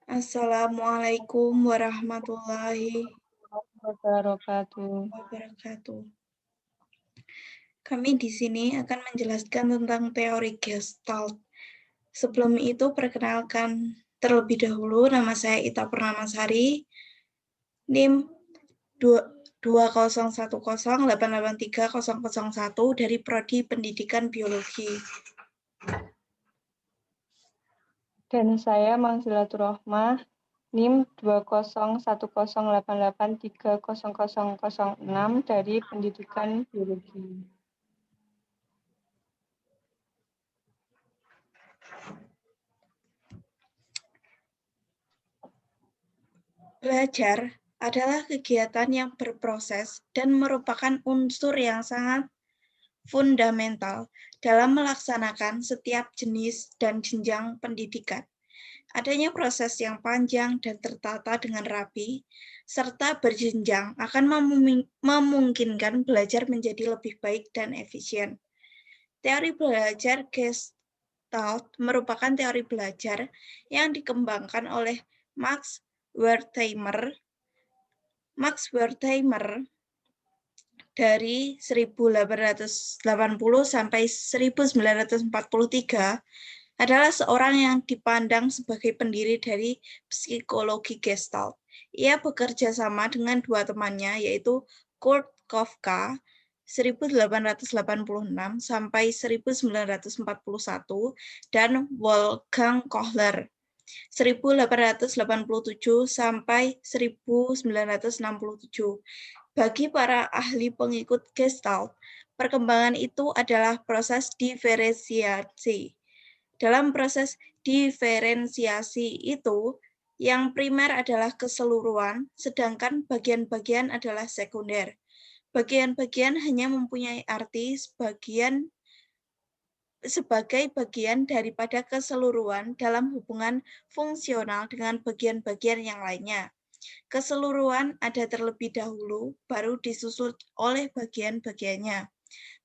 Assalamualaikum warahmatullahi Wabarakatuh. wabarakatuh. Kami di sini akan menjelaskan tentang teori Gestalt. Sebelum itu, perkenalkan terlebih dahulu, nama saya Ita Purnamasari, NIM 2010883001 dari Prodi Pendidikan Biologi. Dan saya Mangzilatur Rohmah, NIM 201088300006 dari Pendidikan Biologi. Belajar adalah kegiatan yang berproses dan merupakan unsur yang sangat fundamental dalam melaksanakan setiap jenis dan jenjang pendidikan. Adanya proses yang panjang dan tertata dengan rapi, serta berjenjang akan memungkinkan belajar menjadi lebih baik dan efisien. Teori belajar Gestalt merupakan teori belajar yang dikembangkan oleh Max Wertheimer dari 1880 sampai 1943 adalah seorang yang dipandang sebagai pendiri dari psikologi Gestalt. Ia bekerja sama dengan dua temannya, yaitu Kurt Kafka 1886 sampai 1941 dan Wolfgang Kohler 1887 sampai 1967. Bagi para ahli pengikut Gestalt, perkembangan itu adalah proses diferensiasi. Dalam proses diferensiasi itu, yang primer adalah keseluruhan, sedangkan bagian-bagian adalah sekunder. Bagian-bagian hanya mempunyai arti sebagai bagian daripada keseluruhan dalam hubungan fungsional dengan bagian-bagian yang lainnya. Keseluruhan ada terlebih dahulu, baru disusul oleh bagian-bagiannya.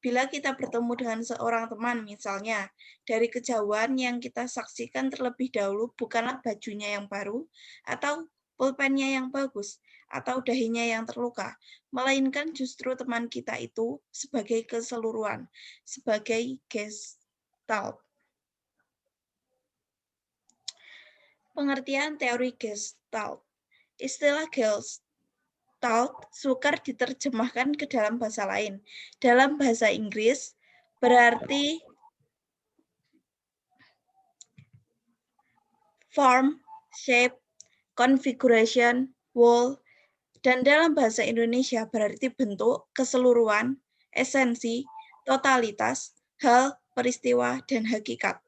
Bila kita bertemu dengan seorang teman, misalnya, dari kejauhan yang kita saksikan terlebih dahulu bukanlah bajunya yang baru, atau pulpennya yang bagus, atau dahinya yang terluka, melainkan justru teman kita itu sebagai keseluruhan, sebagai Gestalt. Pengertian teori Gestalt. Istilah Gestalt sukar diterjemahkan ke dalam bahasa lain. Dalam bahasa Inggris, berarti form, shape, configuration, whole, dan dalam bahasa Indonesia berarti bentuk, keseluruhan, esensi, totalitas, hal, peristiwa, dan hakikat.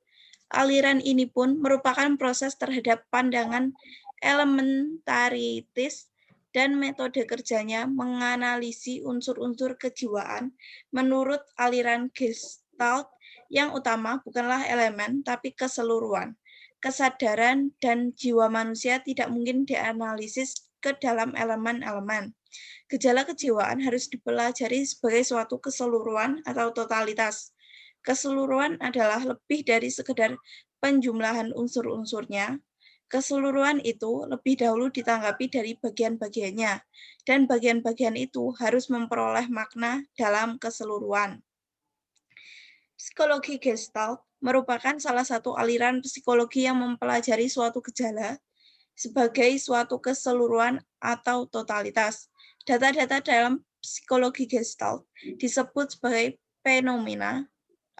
Aliran ini pun merupakan proses terhadap pandangan elementaritis dan metode kerjanya menganalisi unsur-unsur kejiwaan. Menurut aliran Gestalt, yang utama bukanlah elemen, tapi keseluruhan. Kesadaran dan jiwa manusia tidak mungkin dianalisis ke dalam elemen-elemen. Gejala kejiwaan harus dipelajari sebagai suatu keseluruhan atau totalitas. Keseluruhan adalah lebih dari sekedar penjumlahan unsur-unsurnya. Keseluruhan itu lebih dahulu ditanggapi dari bagian-bagiannya, dan bagian-bagian itu harus memperoleh makna dalam keseluruhan. Psikologi Gestalt merupakan salah satu aliran psikologi yang mempelajari suatu gejala sebagai suatu keseluruhan atau totalitas. Data-data dalam psikologi Gestalt disebut sebagai fenomena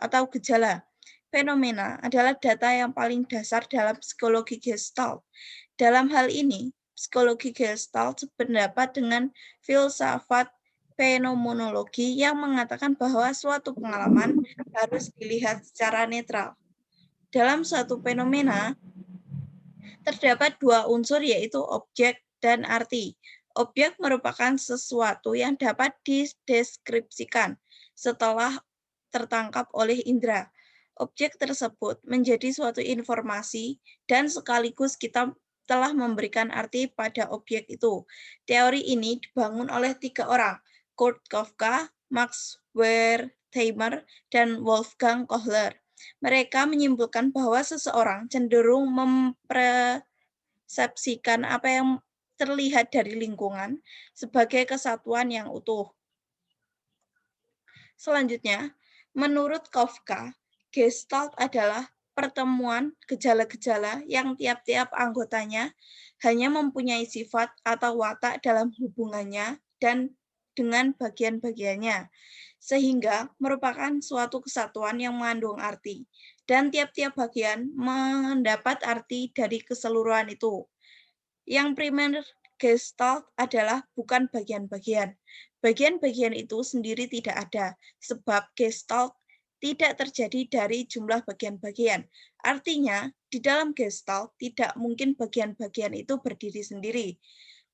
atau gejala. Fenomena adalah data yang paling dasar dalam psikologi Gestalt. Dalam hal ini, psikologi Gestalt sependapat dengan filsafat fenomenologi yang mengatakan bahwa suatu pengalaman harus dilihat secara netral. Dalam suatu fenomena, terdapat dua unsur, yaitu objek dan arti. Objek merupakan sesuatu yang dapat dideskripsikan setelah tertangkap oleh indera. Objek tersebut menjadi suatu informasi dan sekaligus kita telah memberikan arti pada objek itu. Teori ini dibangun oleh 3 orang, Kurt Kafka, Max Wertheimer, dan Wolfgang Kohler. Mereka menyimpulkan bahwa seseorang cenderung mempersepsikan apa yang terlihat dari lingkungan sebagai kesatuan yang utuh. Selanjutnya, menurut Kafka, Gestalt adalah pertemuan gejala-gejala yang tiap-tiap anggotanya hanya mempunyai sifat atau watak dalam hubungannya dan dengan bagian-bagiannya, sehingga merupakan suatu kesatuan yang mengandung arti, dan tiap-tiap bagian mendapat arti dari keseluruhan itu. Yang primer Gestalt adalah bukan bagian-bagian. Bagian-bagian itu sendiri tidak ada, sebab Gestalt tidak terjadi dari jumlah bagian-bagian. Artinya, di dalam Gestalt tidak mungkin bagian-bagian itu berdiri sendiri.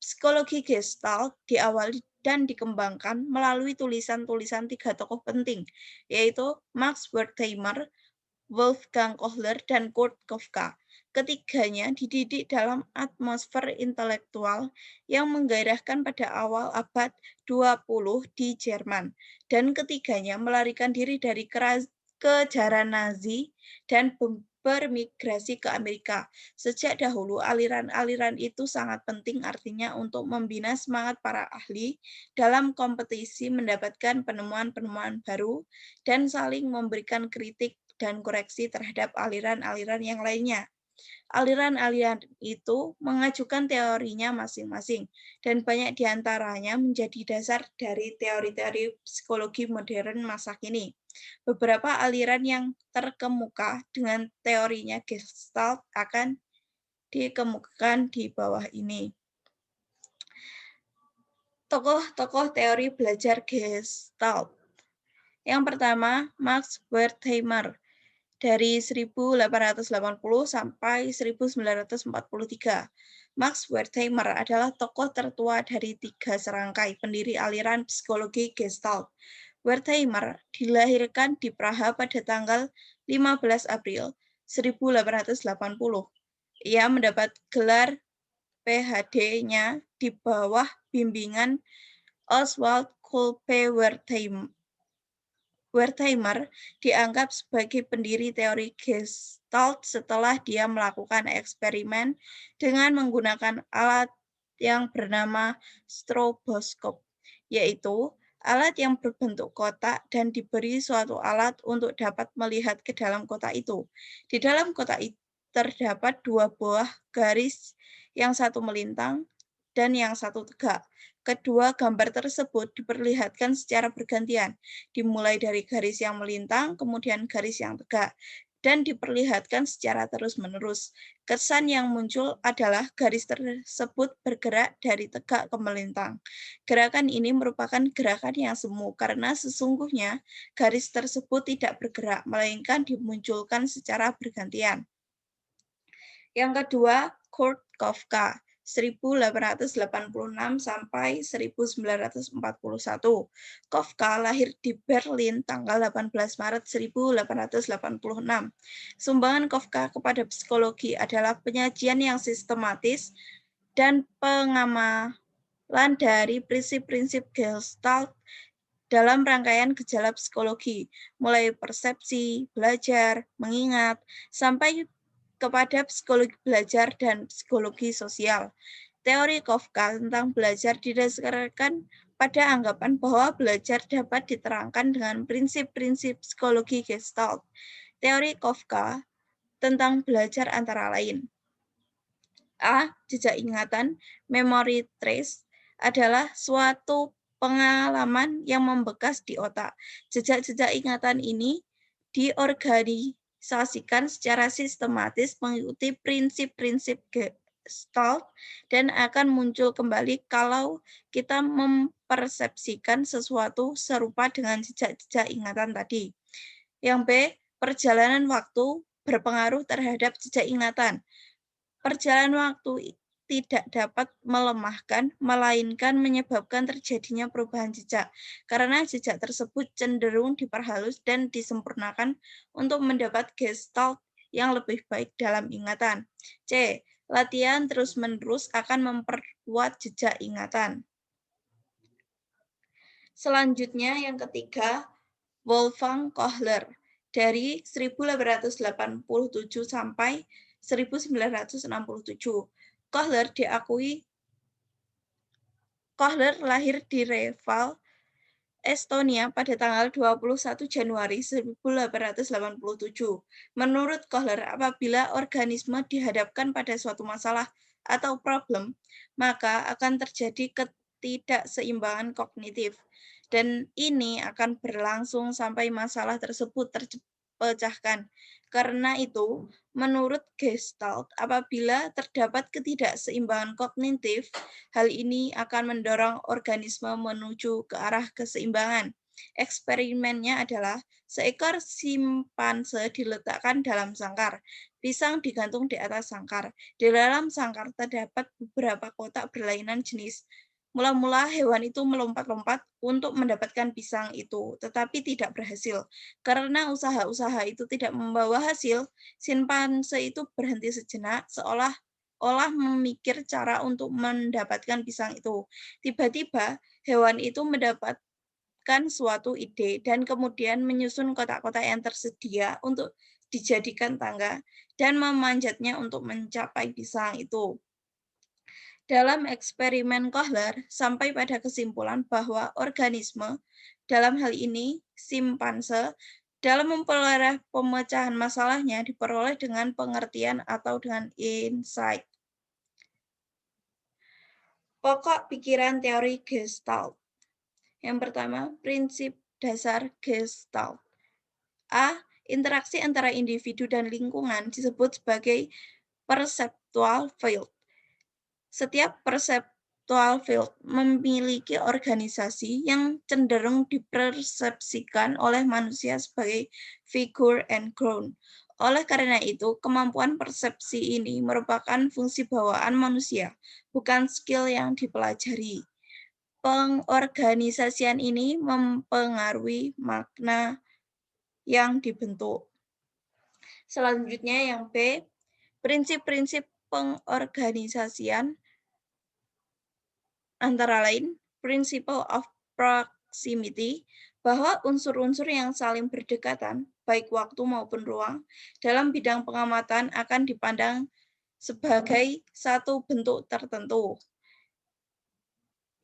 Psikologi Gestalt diawali dan dikembangkan melalui tulisan-tulisan 3 tokoh penting, yaitu Max Wertheimer, Wolfgang Kohler, dan Kurt Kafka. Ketiganya dididik dalam atmosfer intelektual yang menggairahkan pada awal abad 20 di Jerman, dan ketiganya melarikan diri dari kejaran Nazi dan bermigrasi ke Amerika. Sejak dahulu, aliran-aliran itu sangat penting artinya untuk membina semangat para ahli dalam kompetisi mendapatkan penemuan-penemuan baru dan saling memberikan kritik dan koreksi terhadap aliran-aliran yang lainnya. Aliran-aliran itu mengajukan teorinya masing-masing, dan banyak diantaranya menjadi dasar dari teori-teori psikologi modern masa kini. Beberapa aliran yang terkemuka dengan teorinya Gestalt akan dikemukakan di bawah ini. Tokoh-tokoh teori belajar Gestalt. Yang pertama, Max Wertheimer dari 1880 sampai 1943. Max Wertheimer adalah tokoh tertua dari 3 serangkai pendiri aliran psikologi Gestalt. Wertheimer dilahirkan di Praha pada tanggal 15 April 1880. Ia mendapat gelar PhD-nya di bawah bimbingan Oswald Kolbe Wertheimer. Wertheimer dianggap sebagai pendiri teori Gestalt setelah dia melakukan eksperimen dengan menggunakan alat yang bernama stroboskop, yaitu alat yang berbentuk kotak dan diberi suatu alat untuk dapat melihat ke dalam kotak itu. Di dalam kotak itu terdapat 2 buah garis, yang satu melintang dan yang satu tegak. Kedua gambar tersebut diperlihatkan secara bergantian, dimulai dari garis yang melintang, kemudian garis yang tegak, dan diperlihatkan secara terus-menerus. Kesan yang muncul adalah garis tersebut bergerak dari tegak ke melintang. Gerakan ini merupakan gerakan yang semu, karena sesungguhnya garis tersebut tidak bergerak, melainkan dimunculkan secara bergantian. Yang kedua, Kurt Kafka. 1886 sampai 1941. Kafka lahir di Berlin tanggal 18 Maret 1886. Sumbangan Kafka kepada psikologi adalah penyajian yang sistematis dan pengamalan dari prinsip-prinsip Gestalt dalam rangkaian gejala psikologi, mulai persepsi, belajar, mengingat, sampai kepada psikologi belajar dan psikologi sosial. Teori Kafka tentang belajar didasarkan pada anggapan bahwa belajar dapat diterangkan dengan prinsip-prinsip psikologi Gestalt. Teori Kafka tentang belajar antara lain: A. Jejak ingatan, memory trace, adalah suatu pengalaman yang membekas di otak. Jejak-jejak ingatan ini diorganisasikan secara sistematis mengikuti prinsip-prinsip Gestalt dan akan muncul kembali kalau kita mempersepsikan sesuatu serupa dengan jejak-jejak ingatan tadi. Yang B. Perjalanan waktu berpengaruh terhadap jejak ingatan. Perjalanan waktu tidak dapat melemahkan, melainkan menyebabkan terjadinya perubahan jejak, karena jejak tersebut cenderung diperhalus dan disempurnakan untuk mendapat Gestalt yang lebih baik dalam ingatan. C. Latihan terus-menerus akan memperkuat jejak ingatan. Selanjutnya yang ketiga, Wolfgang Kohler dari 1887 sampai 1967. Kohler lahir di Reval, Estonia pada tanggal 21 Januari 1887. Menurut Kohler, apabila organisme dihadapkan pada suatu masalah atau problem, maka akan terjadi ketidakseimbangan kognitif. Dan ini akan berlangsung sampai masalah tersebut terpecahkan. Karena itu, menurut Gestalt, apabila terdapat ketidakseimbangan kognitif, hal ini akan mendorong organisme menuju ke arah keseimbangan. Eksperimennya adalah seekor simpanse diletakkan dalam sangkar. Pisang digantung di atas sangkar. Di dalam sangkar terdapat beberapa kotak berlainan jenis. Mula-mula hewan itu melompat-lompat untuk mendapatkan pisang itu, tetapi tidak berhasil. Karena usaha-usaha itu tidak membawa hasil, simpanse itu berhenti sejenak, seolah memikir cara untuk mendapatkan pisang itu. Tiba-tiba, hewan itu mendapatkan suatu ide dan kemudian menyusun kotak-kotak yang tersedia untuk dijadikan tangga dan memanjatnya untuk mencapai pisang itu. Dalam eksperimen Kohler, sampai pada kesimpulan bahwa organisme, dalam hal ini simpanse, dalam memperoleh pemecahan masalahnya diperoleh dengan pengertian atau dengan insight. Pokok pikiran teori Gestalt. Yang pertama, prinsip dasar Gestalt. A. Interaksi antara individu dan lingkungan disebut sebagai perceptual field. Setiap perceptual field memiliki organisasi yang cenderung dipersepsikan oleh manusia sebagai figure and ground. Oleh karena itu, kemampuan persepsi ini merupakan fungsi bawaan manusia, bukan skill yang dipelajari. Pengorganisasian ini mempengaruhi makna yang dibentuk. Selanjutnya yang B, prinsip-prinsip pengorganisasian antara lain principle of proximity, bahwa unsur-unsur yang saling berdekatan, baik waktu maupun ruang, dalam bidang pengamatan akan dipandang sebagai satu bentuk tertentu.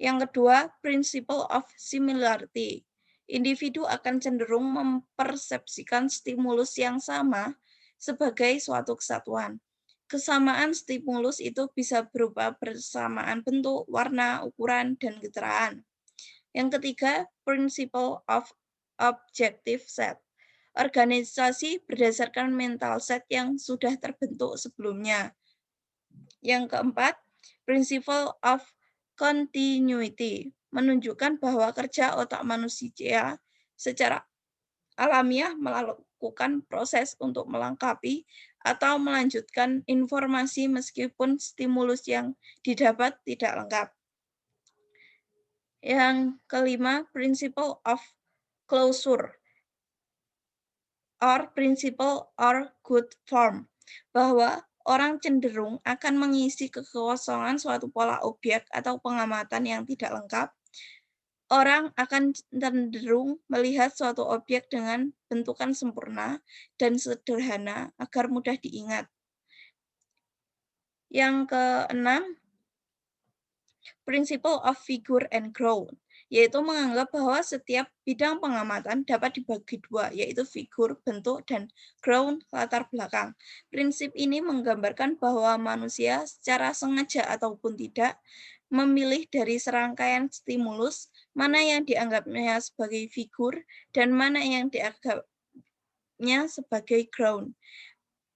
Yang kedua, principle of similarity. Individu akan cenderung mempersepsikan stimulus yang sama sebagai suatu kesatuan. Kesamaan stimulus itu bisa berupa persamaan bentuk, warna, ukuran, dan getaran. Yang ketiga, principle of objective set. Organisasi berdasarkan mental set yang sudah terbentuk sebelumnya. Yang keempat, principle of continuity, menunjukkan bahwa kerja otak manusia secara alamiah melakukan proses untuk melengkapi atau melanjutkan informasi meskipun stimulus yang didapat tidak lengkap. Yang kelima, principle of closure or principle or good form, bahwa orang cenderung akan mengisi kekosongan suatu pola objek atau pengamatan yang tidak lengkap. Orang akan cenderung melihat suatu objek dengan bentukan sempurna dan sederhana agar mudah diingat. Yang keenam, principle of figure and ground, yaitu menganggap bahwa setiap bidang pengamatan dapat dibagi dua, yaitu figur, bentuk, dan ground, latar belakang. Prinsip ini menggambarkan bahwa manusia secara sengaja ataupun tidak memilih dari serangkaian stimulus mana yang dianggapnya sebagai figur dan mana yang dianggapnya sebagai ground.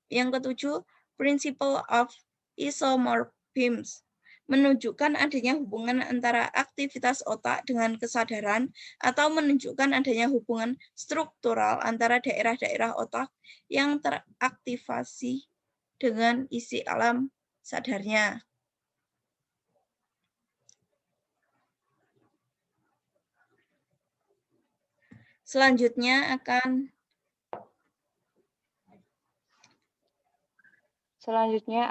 Yang ketujuh, principle of isomorphism, menunjukkan adanya hubungan antara aktivitas otak dengan kesadaran atau menunjukkan adanya hubungan struktural antara daerah-daerah otak yang teraktivasi dengan isi alam sadarnya. Selanjutnya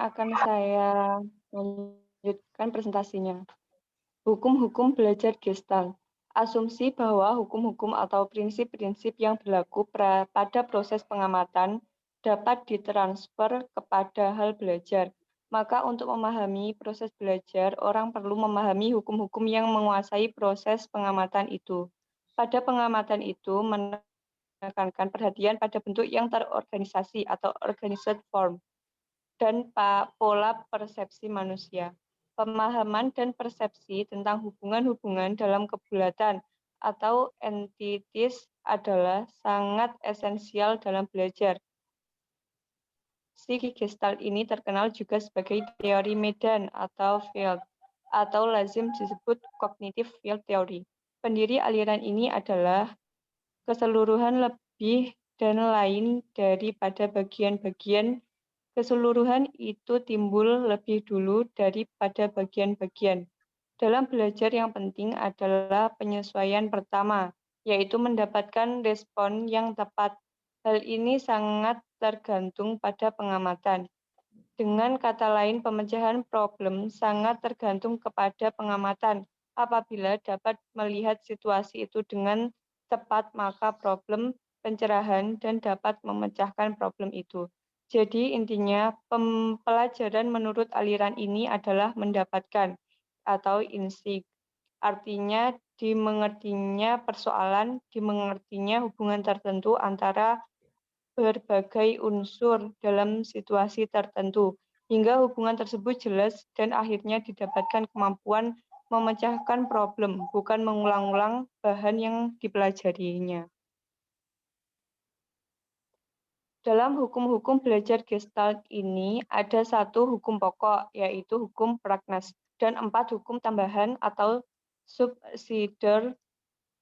akan saya lanjutkan presentasinya. Hukum-hukum belajar Gestalt. Asumsi bahwa hukum-hukum atau prinsip-prinsip yang berlaku pada proses pengamatan dapat ditransfer kepada hal belajar. Maka untuk memahami proses belajar, orang perlu memahami hukum-hukum yang menguasai proses pengamatan itu. Pada pengamatan itu menekankan perhatian pada bentuk yang terorganisasi atau organized form dan pola persepsi manusia. Pemahaman dan persepsi tentang hubungan-hubungan dalam kebulatan atau entities adalah sangat esensial dalam belajar. Psikologi Gestalt ini terkenal juga sebagai teori medan atau field, atau lazim disebut cognitive field theory. Pendiri aliran ini adalah keseluruhan lebih dan lain daripada bagian-bagian. Keseluruhan itu timbul lebih dulu daripada bagian-bagian. Dalam belajar yang penting adalah penyesuaian pertama, yaitu mendapatkan respon yang tepat. Hal ini sangat tergantung pada pengamatan. Dengan kata lain, pemecahan problem sangat tergantung kepada pengamatan. Apabila dapat melihat situasi itu dengan tepat, maka problem pencerahan dan dapat memecahkan problem itu. Jadi intinya pelajaran menurut aliran ini adalah mendapatkan atau insight. Artinya dimengertinya persoalan, dimengertinya hubungan tertentu antara berbagai unsur dalam situasi tertentu, hingga hubungan tersebut jelas dan akhirnya didapatkan kemampuan memecahkan problem, bukan mengulang-ulang bahan yang dipelajarinya. Dalam hukum-hukum belajar Gestalt ini ada satu hukum pokok, yaitu hukum Pragnas, dan 4 hukum tambahan atau subsidiar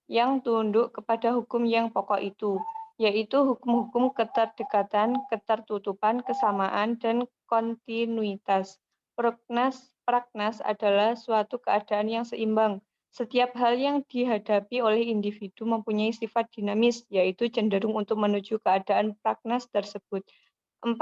yang tunduk kepada hukum yang pokok itu, yaitu hukum-hukum keterdekatan, ketertutupan, kesamaan, dan kontinuitas. Pragnas adalah suatu keadaan yang seimbang. Setiap hal yang dihadapi oleh individu mempunyai sifat dinamis, yaitu cenderung untuk menuju keadaan pragnas tersebut. 4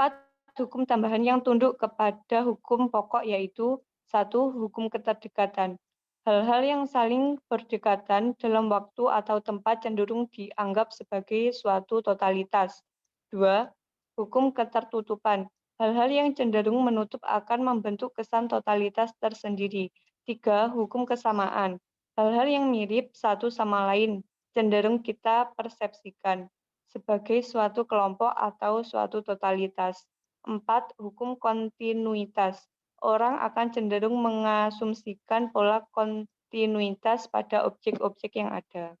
hukum tambahan yang tunduk kepada hukum pokok yaitu 1. Hukum keterdekatan. Hal-hal yang saling berdekatan dalam waktu atau tempat cenderung dianggap sebagai suatu totalitas. 2. Hukum ketertutupan. Hal-hal yang cenderung menutup akan membentuk kesan totalitas tersendiri. 3. Hukum kesamaan. Hal-hal yang mirip satu sama lain cenderung kita persepsikan sebagai suatu kelompok atau suatu totalitas. 4. Hukum kontinuitas. Orang akan cenderung mengasumsikan pola kontinuitas pada objek-objek yang ada.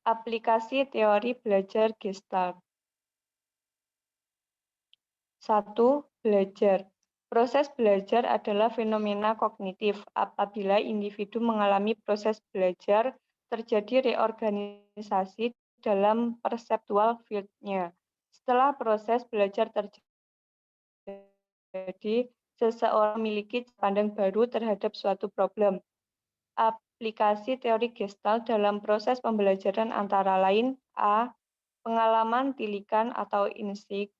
Aplikasi teori belajar Gestalt. 1. Belajar. Proses belajar adalah fenomena kognitif. Apabila individu mengalami proses belajar, terjadi reorganisasi dalam perceptual field-nya. Setelah proses belajar terjadi, seseorang memiliki pandang baru terhadap suatu problem. Aplikasi teori Gestalt dalam proses pembelajaran antara lain A. Pengalaman tilikan atau insight,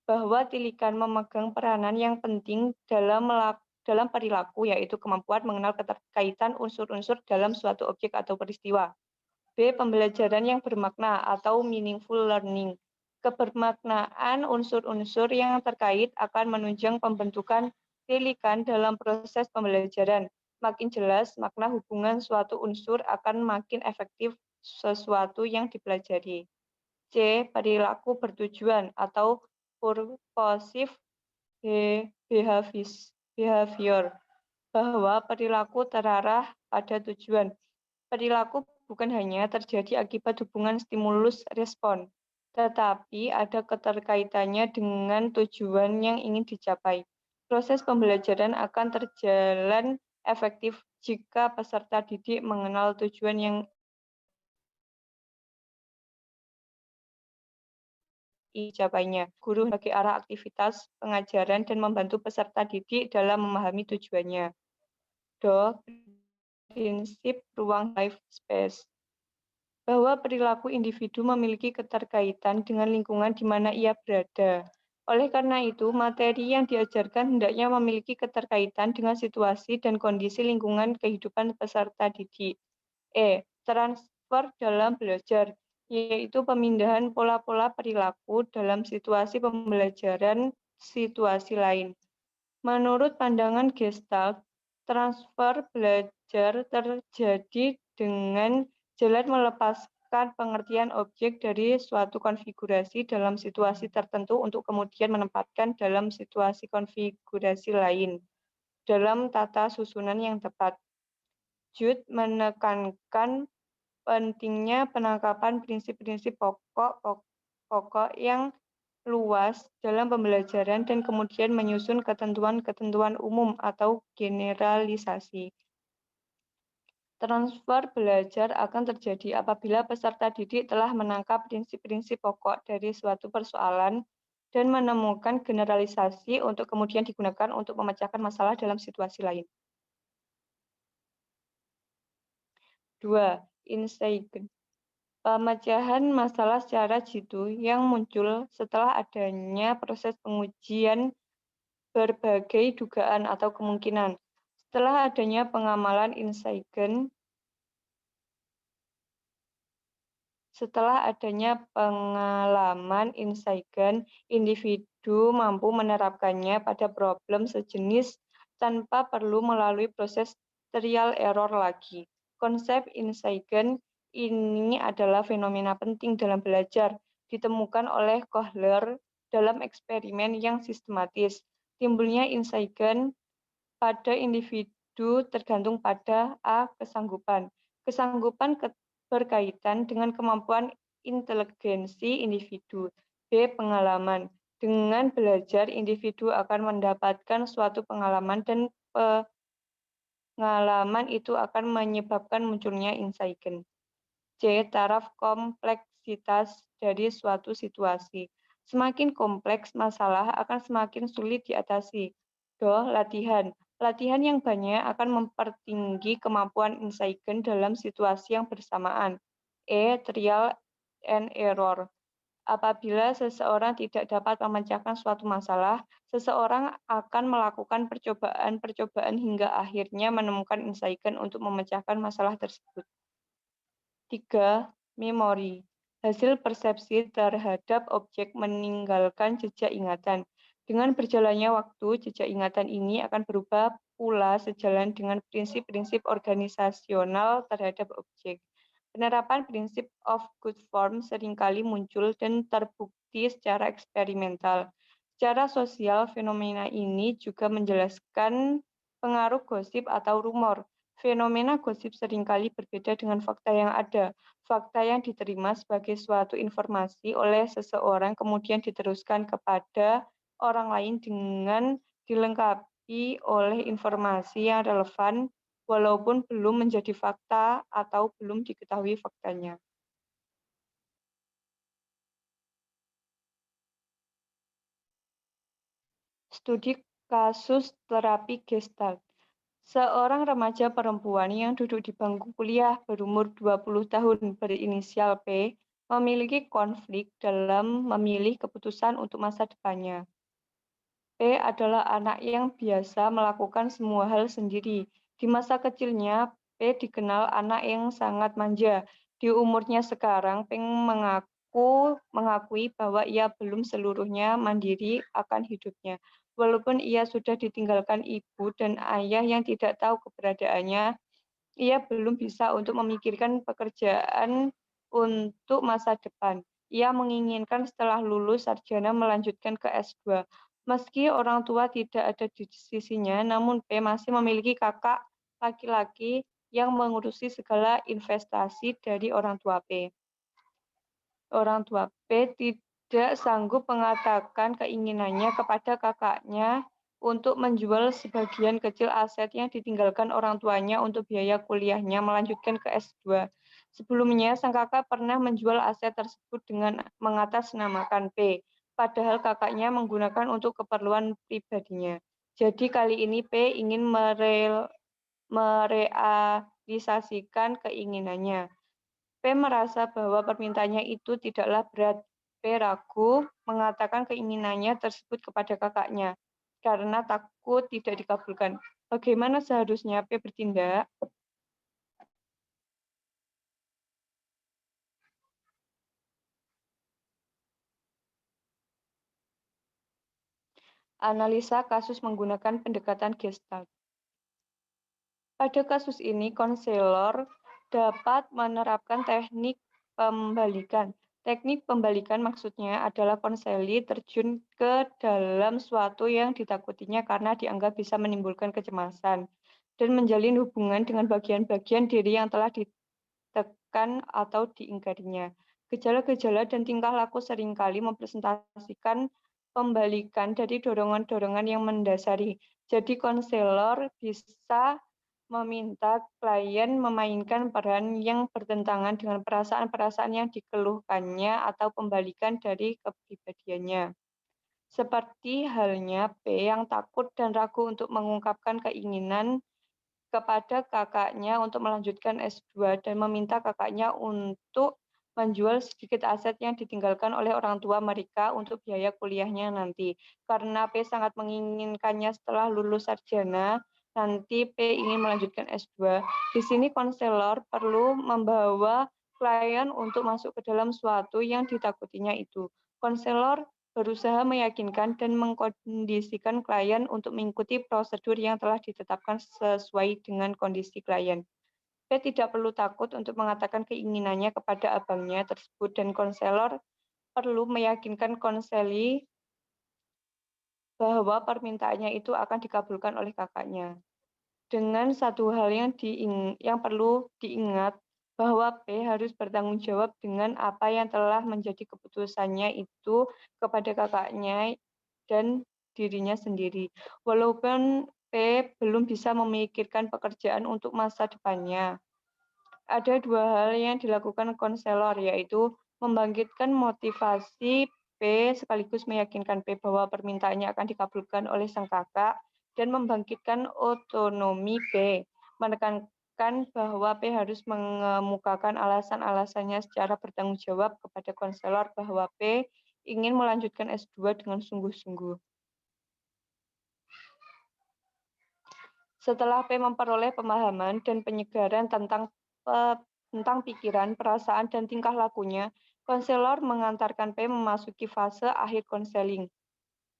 bahwa tilikan memegang peranan yang penting dalam perilaku, yaitu kemampuan mengenal keterkaitan unsur-unsur dalam suatu objek atau peristiwa. B. Pembelajaran yang bermakna atau meaningful learning. Kebermaknaan unsur-unsur yang terkait akan menunjang pembentukan tilikan dalam proses pembelajaran. Makin jelas makna hubungan suatu unsur akan makin efektif sesuatu yang dipelajari. C. Perilaku bertujuan atau purposive behavior, bahwa perilaku terarah pada tujuan. Perilaku bukan hanya terjadi akibat hubungan stimulus-respon, tetapi ada keterkaitannya dengan tujuan yang ingin dicapai. Proses pembelajaran akan terjalan efektif jika peserta didik mengenal tujuan yang dicapainya. Guru sebagai arah aktivitas pengajaran dan membantu peserta didik dalam memahami tujuannya. Prinsip ruang life space, bahwa perilaku individu memiliki keterkaitan dengan lingkungan di mana ia berada. Oleh karena itu, materi yang diajarkan hendaknya memiliki keterkaitan dengan situasi dan kondisi lingkungan kehidupan peserta didik. E. Transfer dalam belajar. yaitu pemindahan pola-pola perilaku dalam situasi pembelajaran situasi lain. Menurut pandangan Gestalt, transfer belajar terjadi dengan jalan melepaskan pengertian objek dari suatu konfigurasi dalam situasi tertentu untuk kemudian menempatkan dalam situasi konfigurasi lain dalam tata susunan yang tepat. Jude menekankan pentingnya penangkapan prinsip-prinsip pokok yang luas dalam pembelajaran dan kemudian menyusun ketentuan-ketentuan umum atau generalisasi. Transfer belajar akan terjadi apabila peserta didik telah menangkap prinsip-prinsip pokok dari suatu persoalan dan menemukan generalisasi untuk kemudian digunakan untuk memecahkan masalah dalam situasi lain. 2. Insight. Pemecahan masalah secara jitu yang muncul setelah adanya proses pengujian berbagai dugaan atau kemungkinan. Setelah adanya pengamalan insight, individu mampu menerapkannya pada problem sejenis tanpa perlu melalui proses trial error lagi. Konsep insight ini adalah fenomena penting dalam belajar, ditemukan oleh Kohler dalam eksperimen yang sistematis. Timbulnya insight pada individu tergantung pada A. Kesanggupan. Kesanggupan berkaitan dengan kemampuan inteligensi individu. B. Pengalaman. Dengan belajar, individu akan mendapatkan suatu pengalaman dan pengalaman itu akan menyebabkan munculnya insight. C. Taraf kompleksitas dari suatu situasi. Semakin kompleks masalah akan semakin sulit diatasi. Do. Latihan. Latihan yang banyak akan mempertinggi kemampuan insight dalam situasi yang bersamaan. E. Trial and error. Apabila seseorang tidak dapat memecahkan suatu masalah, seseorang akan melakukan percobaan-percobaan hingga akhirnya menemukan insight untuk memecahkan masalah tersebut. 3. Memori. Hasil persepsi terhadap objek meninggalkan jejak ingatan. Dengan berjalannya waktu, jejak ingatan ini akan berubah pula sejalan dengan prinsip-prinsip organisasional terhadap objek. Penerapan prinsip of good form seringkali muncul dan terbukti secara eksperimental. Secara sosial, fenomena ini juga menjelaskan pengaruh gosip atau rumor. Fenomena gosip seringkali berbeda dengan fakta yang ada. Fakta yang diterima sebagai suatu informasi oleh seseorang kemudian diteruskan kepada orang lain dengan dilengkapi oleh informasi yang relevan walaupun belum menjadi fakta atau belum diketahui faktanya. Studi kasus terapi Gestalt. Seorang remaja perempuan yang duduk di bangku kuliah berumur 20 tahun berinisial P memiliki konflik dalam memilih keputusan untuk masa depannya. P adalah anak yang biasa melakukan semua hal sendiri. Di masa kecilnya, P dikenal anak yang sangat manja. Di umurnya sekarang, P mengakui bahwa ia belum seluruhnya mandiri akan hidupnya. Walaupun ia sudah ditinggalkan ibu dan ayah yang tidak tahu keberadaannya, ia belum bisa untuk memikirkan pekerjaan untuk masa depan. Ia menginginkan setelah lulus sarjana melanjutkan ke S2. Meski orang tua tidak ada di sisinya, namun P masih memiliki kakak laki-laki yang mengurusi segala investasi dari orang tua P. Orang tua P tidak sanggup mengatakan keinginannya kepada kakaknya untuk menjual sebagian kecil aset yang ditinggalkan orang tuanya untuk biaya kuliahnya melanjutkan ke S2. Sebelumnya, sang kakak pernah menjual aset tersebut dengan mengatasnamakan P, padahal kakaknya menggunakan untuk keperluan pribadinya. Jadi kali ini P ingin merealisasikan keinginannya. P merasa bahwa permintaannya itu tidaklah berat. P ragu mengatakan keinginannya tersebut kepada kakaknya karena takut tidak dikabulkan. Bagaimana seharusnya P bertindak? Analisa kasus menggunakan pendekatan Gestalt. Pada kasus ini, konselor dapat menerapkan teknik pembalikan. Teknik pembalikan maksudnya adalah konseli terjun ke dalam suatu yang ditakutinya karena dianggap bisa menimbulkan kecemasan dan menjalin hubungan dengan bagian-bagian diri yang telah ditekan atau diingkarinya. Gejala-gejala dan tingkah laku seringkali mempresentasikan pembalikan dari dorongan-dorongan yang mendasari. Jadi konselor bisa meminta klien memainkan peran yang bertentangan dengan perasaan-perasaan yang dikeluhkannya atau pembalikan dari kepribadiannya. Seperti halnya P yang takut dan ragu untuk mengungkapkan keinginan kepada kakaknya untuk melanjutkan S2 dan meminta kakaknya untuk menjual sedikit aset yang ditinggalkan oleh orang tua mereka untuk biaya kuliahnya nanti. Karena P sangat menginginkannya setelah lulus sarjana, nanti P ingin melanjutkan S2. Di sini konselor perlu membawa klien untuk masuk ke dalam suatu yang ditakutinya itu. Konselor berusaha meyakinkan dan mengkondisikan klien untuk mengikuti prosedur yang telah ditetapkan sesuai dengan kondisi klien. P tidak perlu takut untuk mengatakan keinginannya kepada abangnya tersebut dan konselor perlu meyakinkan konseli bahwa permintaannya itu akan dikabulkan oleh kakaknya. Dengan satu hal yang perlu diingat, bahwa P harus bertanggung jawab dengan apa yang telah menjadi keputusannya itu kepada kakaknya dan dirinya sendiri. Walaupun P belum bisa memikirkan pekerjaan untuk masa depannya. Ada dua hal yang dilakukan konselor, yaitu membangkitkan motivasi P sekaligus meyakinkan P bahwa permintaannya akan dikabulkan oleh sang kakak, dan membangkitkan otonomi P, menekankan bahwa P harus mengemukakan alasan-alasannya secara bertanggung jawab kepada konselor bahwa P ingin melanjutkan S2 dengan sungguh-sungguh. Setelah P memperoleh pemahaman dan penyegaran tentang pikiran, perasaan, dan tingkah lakunya, konselor mengantarkan P memasuki fase akhir konseling.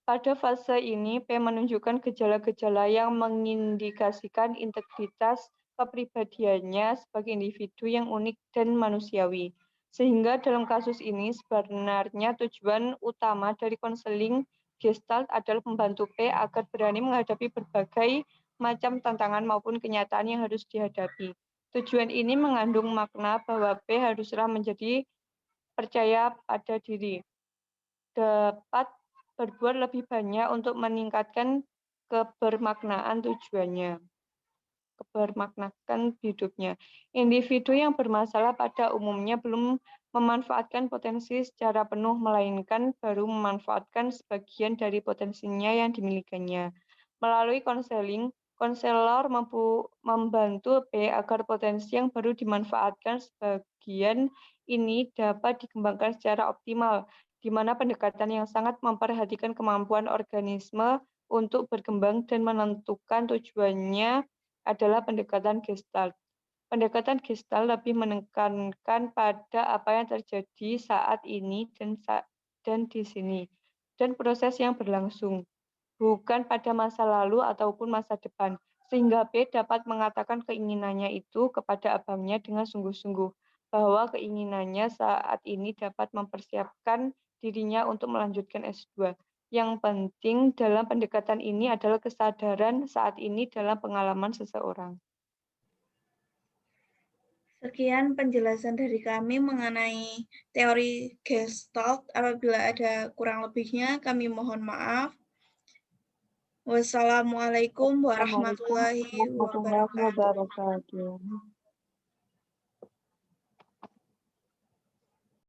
Pada fase ini, P menunjukkan gejala-gejala yang mengindikasikan integritas kepribadiannya sebagai individu yang unik dan manusiawi. Sehingga dalam kasus ini, sebenarnya tujuan utama dari konseling Gestalt adalah membantu P agar berani menghadapi berbagai macam tantangan maupun kenyataan yang harus dihadapi. Tujuan ini mengandung makna bahwa P haruslah menjadi percaya pada diri, dapat berbuat lebih banyak untuk meningkatkan kebermaknaan hidupnya. Individu yang bermasalah pada umumnya belum memanfaatkan potensi secara penuh, melainkan baru memanfaatkan sebagian dari potensinya yang dimilikinya. Melalui konseling, konselor membantu P agar potensi yang baru dimanfaatkan sebagian ini dapat dikembangkan secara optimal, di mana pendekatan yang sangat memperhatikan kemampuan organisme untuk berkembang dan menentukan tujuannya adalah pendekatan Gestalt. Pendekatan Gestalt lebih menekankan pada apa yang terjadi saat ini dan di sini, dan proses yang berlangsung, bukan pada masa lalu ataupun masa depan, sehingga P dapat mengatakan keinginannya itu kepada abangnya dengan sungguh-sungguh, bahwa keinginannya saat ini dapat mempersiapkan dirinya untuk melanjutkan S2. Yang penting dalam pendekatan ini adalah kesadaran saat ini dalam pengalaman seseorang. Sekian penjelasan dari kami mengenai teori Gestalt. Apabila ada kurang lebihnya, kami mohon maaf. Wassalamualaikum warahmatullahi wabarakatuh.